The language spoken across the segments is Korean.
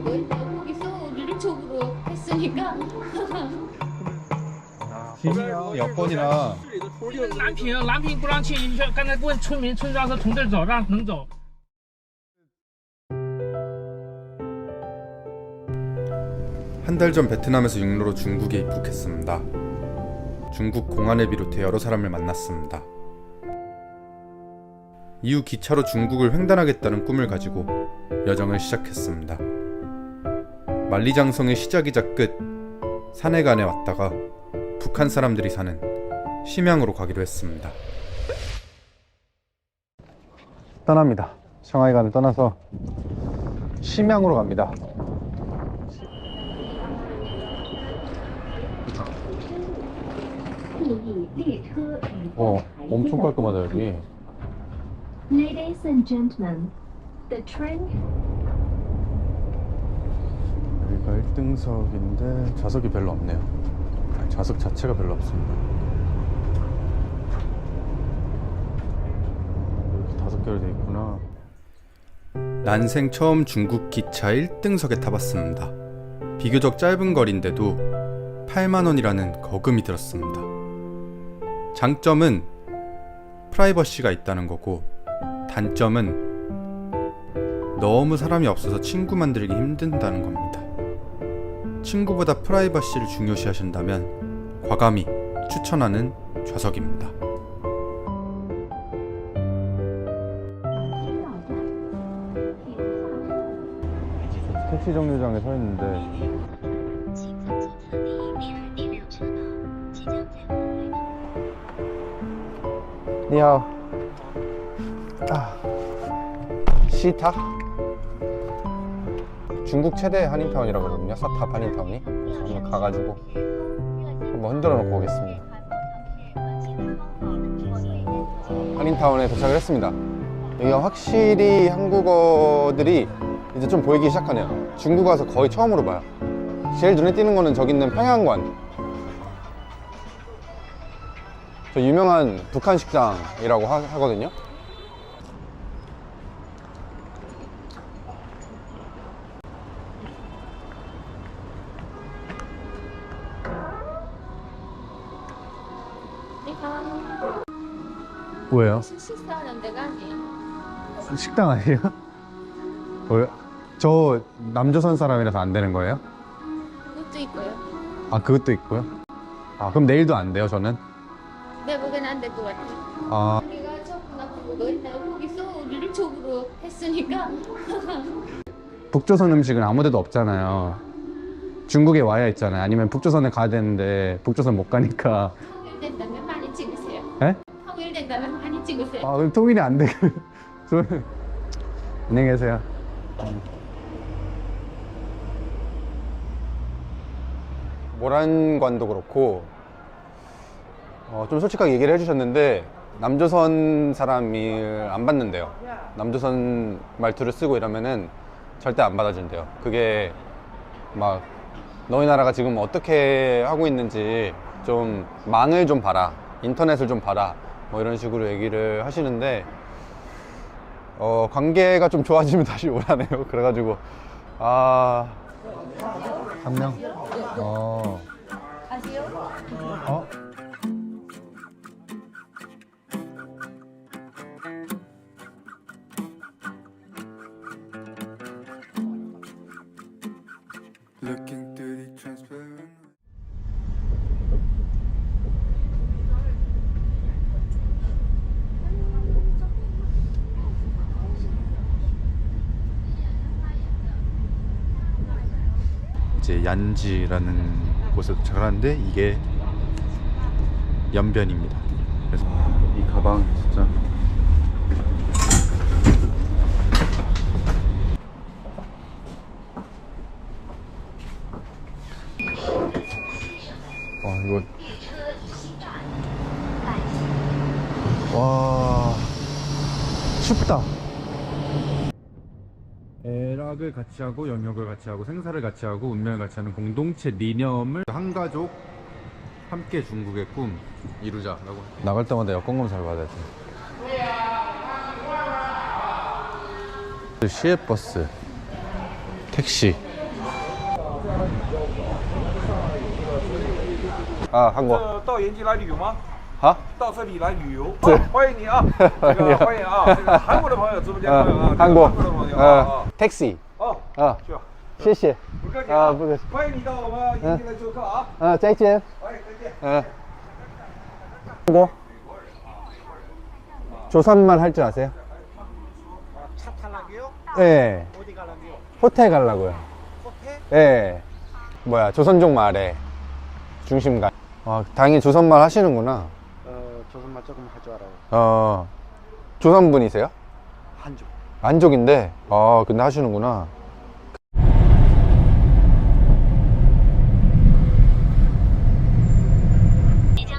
거기서 우리를 족으로 했으니까. 提名여권이랑 蓝屏不让进，刚才问村民，村长说从这儿走，让能走。 한 달 전 베트남에서 육로로 중국에 입국했습니다. 중국 공안을 비롯해 여러 사람을 만났습니다. 이후 기차로 중국을 횡단하겠다는 꿈을 가지고 여정을 시작했습니다. 만리장성의 시작이자 끝 산해간에 왔다가 북한 사람들이 사는 심양으로 가기로 했습니다. 떠납니다. 상하이간을 떠나서 심양으로 갑니다. 엄청 깔끔하다 여기. Ladies and gentlemen, the train. 여기가 1등석인데 좌석이 별로 없네요. 아니, 좌석 자체가 별로 없습니다. 이렇게 5개로 돼 있구나. 난생 처음 중국 기차 1등석에 타봤습니다. 비교적 짧은 거리인데도 8만원이라는 거금이 들었습니다. 장점은 프라이버시가 있다는 거고, 단점은 너무 사람이 없어서 친구 만들기 힘든다는 겁니다. 친구보다 프라이버시를 중요시 하신다면 과감히 추천하는 좌석입니다. 택시 정류장에 서 있는데 니하오. 시타? 중국 최대 한인타운이라고 그러거든요. 서탑 한인타운이. 그래서 한번 가가지고 한번 흔들어 놓고 오겠습니다. 한인타운에 도착을 했습니다. 여기가 확실히 한국어들이 이제 좀 보이기 시작하네요. 중국 와서 거의 처음으로 봐요. 제일 눈에 띄는 거는 저기 있는 평양관, 저 유명한 북한 식당이라고 하거든요. 뭐예요? 식사하는 데가 아니에요. 식당 아니에요? 뭐요? 저 남조선 사람이라서 안 되는 거예요? 그것도 있고요. 아, 그것도 있고요? 아, 그럼 내일도 안 돼요, 저는? 내보기엔 안 될 것 같아요. 아, 우리가 조금 나쁘고 거기서 우리를 족으로 했으니까. 북조선 음식은 아무 데도 없잖아요. 중국에 와야 있잖아요. 아니면 북조선에 가야 되는데 북조선 못 가니까. 통일된다면 많이 찍으세요. 에? 통일된다면 많이 찍으세요. 아, 그럼 통일이 안 돼. 안녕히 계세요. 모란관도 그렇고 좀 솔직하게 얘기를 해주셨는데 남조선 사람이 안 받는데요. 남조선 말투를 쓰고 이러면은 절대 안 받아준대요. 그게 막 너희 나라가 지금 어떻게 하고 있는지 좀 망을 좀 봐라, 인터넷을 좀 봐라, 뭐 이런 식으로 얘기를 하시는데 관계가 좀 좋아지면 다시 오라네요. 그래가지고 한 명? 아세요? Looking through the transparent. 이제 얀지라는 곳에 도착을 하는데 이게 연변입니다. 그래서 이 가방 진짜 이거 와 춥다. 애락을 같이 하고 영역을 같이 하고 생사를 같이 하고 운명을 같이 하는 공동체 리념을 한 가족 함께 중국의 꿈 이루자라고. 나갈 때마다 여권 검사를 받아야 돼. 시외버스 택시 아, 한국. 到延吉来旅游吗？ 아? 到这里来旅游，是欢迎你啊！这个欢迎啊！这个韩国的朋友，直播间的朋友啊， 한국. 韩国的朋友啊， 택시. 哦， 어. 去吧， 시시. 不客气 아, 啊， 뭐, 欢迎你到我们延吉来做客啊！ 짜이젠. 哎，再见。 어. 한국. 조선말 할 줄 아세요? 차 타려고요? 네. 어디 가려고요? 호텔 가려고요. 호텔? 네. 뭐야, 조선족 말에 중심가. 아, 다행히 조선말 하시는구나. 조선말 조금 할 줄 알아요. 조선분이세요? 한족. 안족인데, 근데 하시는구나.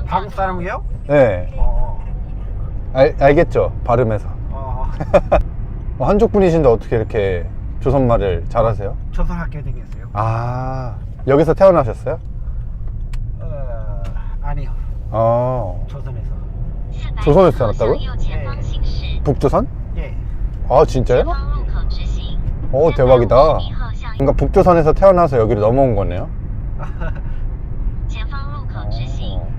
한국 사람이에요? 네. 알겠죠? 발음에서. 한족 분이신데 어떻게 이렇게 조선말을 잘하세요? 조선 학교 다녔어요. 아, 여기서 태어나셨어요? 아니요. 조선에서. 조선에서 태어났다고요? 네. 북조선? 예. 아, 진짜요? 대박이다. 그러니까 북조선에서 태어나서 여기로 넘어온 거네요?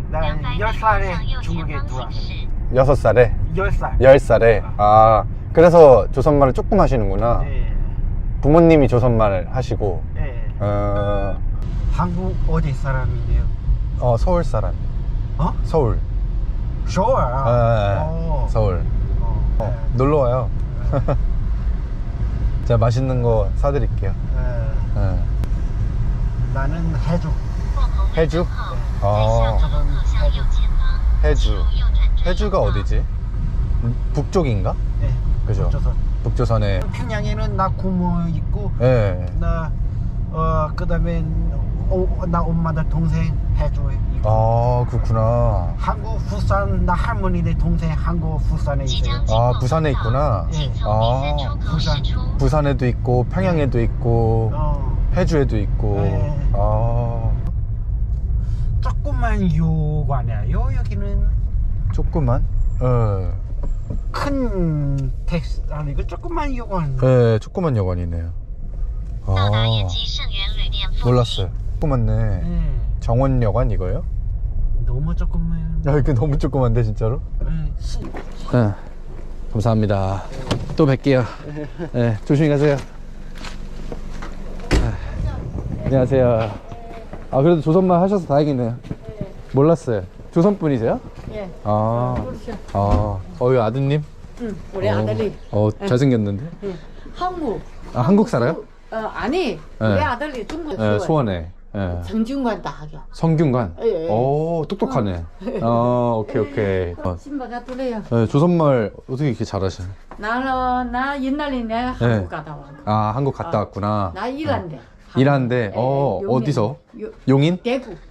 나 10살에 중국에 들어왔어요. 6살에? 10살. 10살에? 아, 그래서 조선말을 조금 하시는구나. 예. 부모님이 조선말 하시고, 예. 한국 어디 사람이에요? 서울 사람. 어? 서울. 서울. 서울. 놀러 와요. 제가 맛있는 거 사드릴게요. 나는 해주. 해주? 조선 해주. 해주. 해주가 어디지? 북쪽인가? 네. 그죠? 조선. 북조선에. 평양에는 나 고모 있고, 네. 나 그다음에 나 엄마들 동생 해주에 있고. 아, 그렇구나. 한국 부산 나 할머니네 동생 한국 부산에 있어요. 아, 부산에 있구나. 예. 아, 부산. 부산에도 있고, 평양에도 있고, 해주에도 있고. 네. 아, 조그만 요관이에요. 여기는 조그만? 큰 택시 아니고 조그만 요관. 네, 조그만 여관이네요. 아, 몰랐어요. 조그맣네. 네. 정원여관 이거요? 너무 조그만. 야, 이거 너무 조그만데 진짜로? 네. 감사합니다. 또 뵐게요. 네, 조심히 가세요. 안녕하세요. 아, 그래도 조선말 하셔서 다행이네요. 몰랐어요. 조선 분이세요? 예. 여기 아드님? 응, 우리 아들이 잘생겼는데? 한국. 아, 한국 살아요? 아니, 우리 아들이 중국 수원에. 예. 성균관 대학교. 성균관? 예. 오, 똑똑하네. 오케이. 신바가 둘이요. 조선말 어떻게 이렇게 잘하시나요? 나 옛날에 내가 한국 갔다 왔고. 아, 한국 갔다 왔구나. 나 일한데. 일하는데, 용인. 어디서? 용인?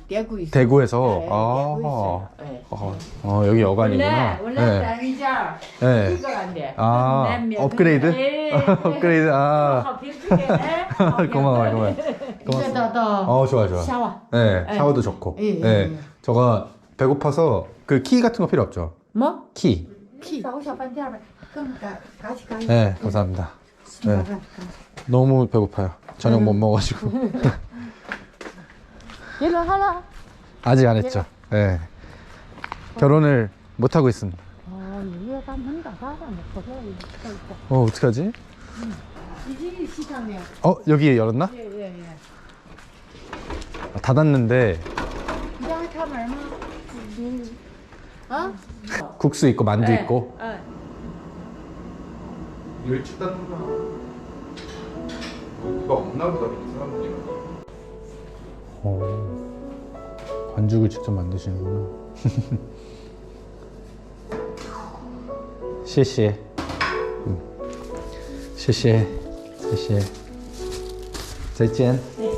대구 있어. 대구에서? 네, 대구 있어요. 네. 여기 여관이구나. 원래 다니자 네. 이거 안 돼. 업그레이드? 예. 업그레이드, 고마워요. 이제도 좋아. 샤워. 네, 샤워도 좋고. 예. 네, 저가 배고파서 그 키 같은 거 필요 없죠? 뭐? 키. 키. 그럼 같이 가요. 네, 감사합니다. 네. 너무 배고파요. 저녁 못 먹어가지고. 일어나라. 아직 안 했죠. 네. 결혼을 못 하고 있습니다. 어떡하지? 이제 시장이요. 여기 열었나? 예. 닫았는데 이장에 타면 얼마? 국수 있고 만두 네. 있고. 일찍 닫는구나. 누가 없나 보다, 사람들이. 반죽을 직접 만드시는구나. 시시해. 시시해. 再见. 네,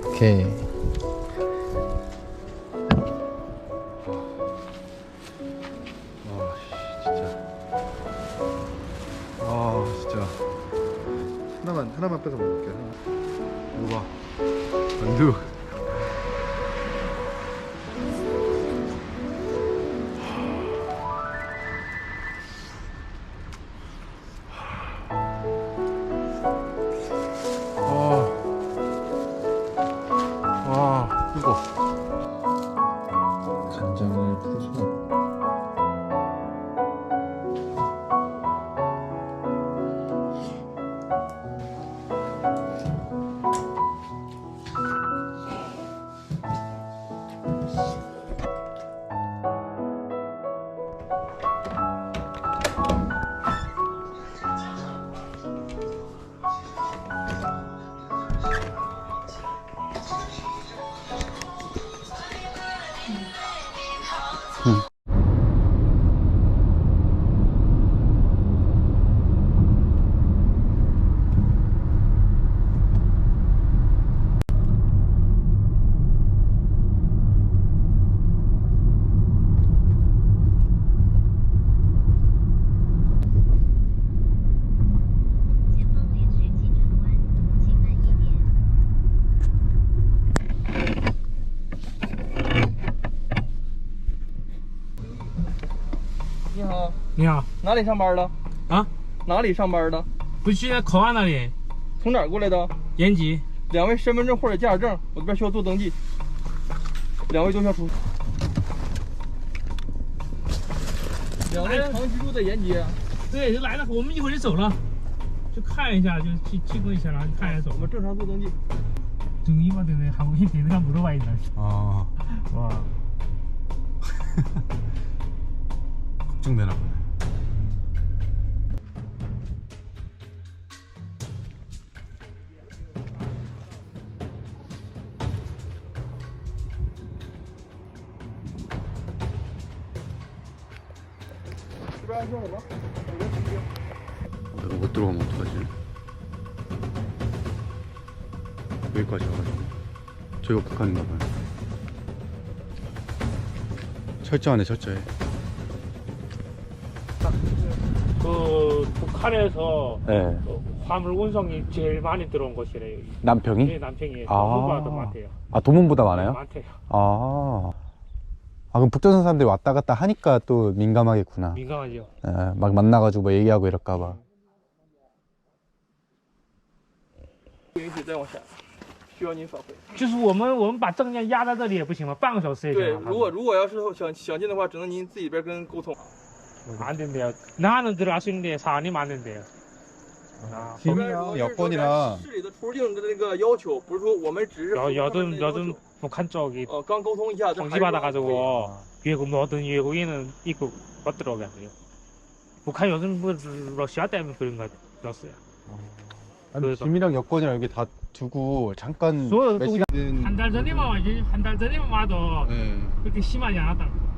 오케이. 진짜. 하나만 빼서 먹을게요. 이거 봐. 만두. 前方为直急转弯，请慢一点。你好，你好哪里上班的？啊，哪里上班的？不是在口岸那里，从哪儿过来的？延吉。两位身份证或者驾驶证，我这边需要做登记。两位都需要出。两位常居住在延吉，对，就来了，我们一会儿就走了，就看一下，就去过一下，然后看一下走我。们正常做登记。 종이 받으네 하고 내가 물어봐야 돼. 아, 와. 걱정되나 보네. 내가 못 들어가면 어떡하지? 여기까지 와가지고 저희가 북한인가 봐요. 철저하네, 철저해. 그 북한에서 네. 화물 운송이 제일 많이 들어온 곳이래요. 남평이? 네, 남평이 아. 도문보다 더 많대요. 아, 도문보다 많아요? 많대요. 아. 아, 그럼 북조선 사람들이 왔다 갔다 하니까 또 민감하겠구나. 민감하죠. 예, 막 만나가지고 뭐 얘기하고 이럴까봐. 不允许再往下，需要您返回。就是我们把证件压在这里也不行吗？半个小时也行对，吗？如果要是想进的话，只能您自己这边跟沟通。 안 된대요. 나는 들어갈 수 있는데 사장님 안 된대요. 아, 팀이랑 여권이랑 市里的出入境的那个要求，不是说我们只是 요즘 북한 쪽이 刚沟通一下， 통지 받아가지고 외국 모든 외국인은 입국 못 들어오게 한대요. 북한 요즘 뭐 러시아 때문에 그런 거 들었어요. 아니, 그래서. 짐이랑 여권이랑 여기 다 두고 잠깐 저 몇 또 시간은 한 달 전에만 와지 한 달 전에만 와도 네. 그렇게 심하지 않았다고.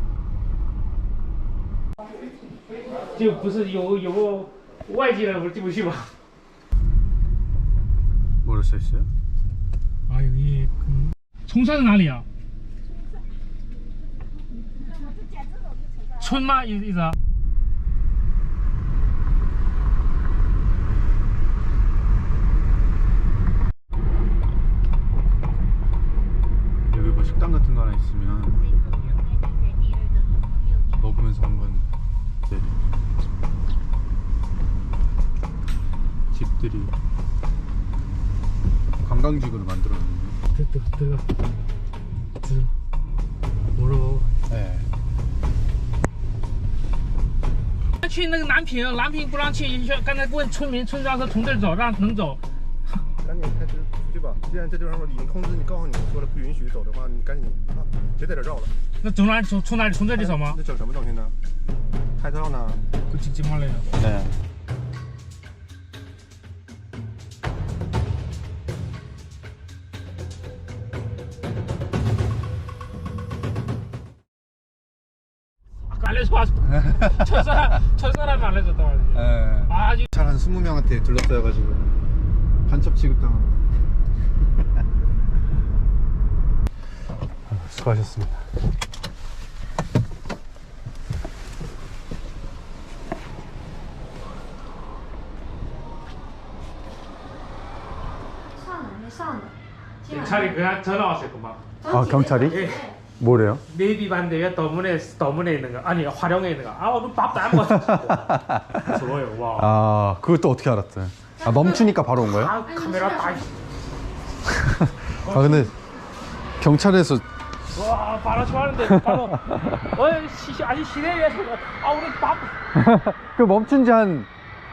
지금 무슨 요外籍人 볼지 보시고. 뭐를 써있어요? 아 여기 총산은哪里啊? 촌마 이다. 여기 뭐 식당 같은 거 하나 있으면 最后两该站在第二个路口右转。 먹으면서 한번 이제 집들이 관광지구를 만들었는데. 들어가. 뭐로? 네. 去那个南平不让去，刚才问村民，村长说从这儿走，能走。赶紧开车出去吧！既然这地方已经通知你，告诉你们说了不允许走的话，你赶紧啊，别在这绕了。那从哪里从哪里从这里走吗？那整什么东西呢？拍照呢？ 그 직진할래요. 네. 알려줘 왔어. 철사람이 알려줬다 말이야. 네. 아주 잘한 20명한테 둘러싸여가지고 간첩 취급당하고. 수고하셨습니다. 경찰이 그냥 전화 왔을구만. 아, 경찰이? 예. 뭐래요? 네비 반대에 더문에 있는 거 아니 활용에 있는 거. 아 오늘 밥도 안 먹었어. 좋아요. 와. 아, 그걸 또 어떻게 알았어요? 아, 멈추니까 바로 온 거예요? 아 카메라 다. 아, 근데 경찰에서 와 바로 좋아하는데 바로 아니 시내에서 우리 그 멈춘 지한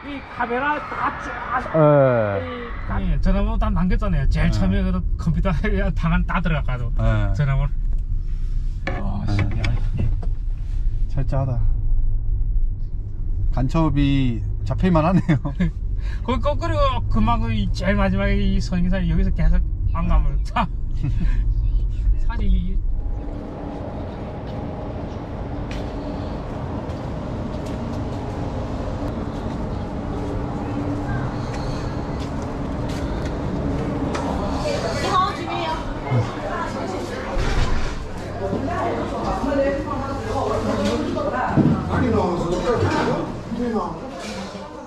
이 카메라 다쫙 예. 전화번호 다 남겼잖아요. 제일 처음에 그 컴퓨터에 방안 다 들어가도 예. 전화번호. 살짝하다. 간첩이 잡힐만 하네요. 그리고 그만 제일 마지막에 이 성인사이 여기서 계속 안 가면 사실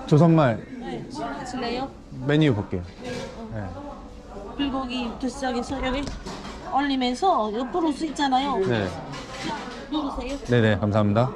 조선말 네, 하실래요? 메뉴 볼게요. 불고기부터 시작해서 여기 올리면서 옆으로 수 있잖아요. 네. 누르세요. 네네, 감사합니다.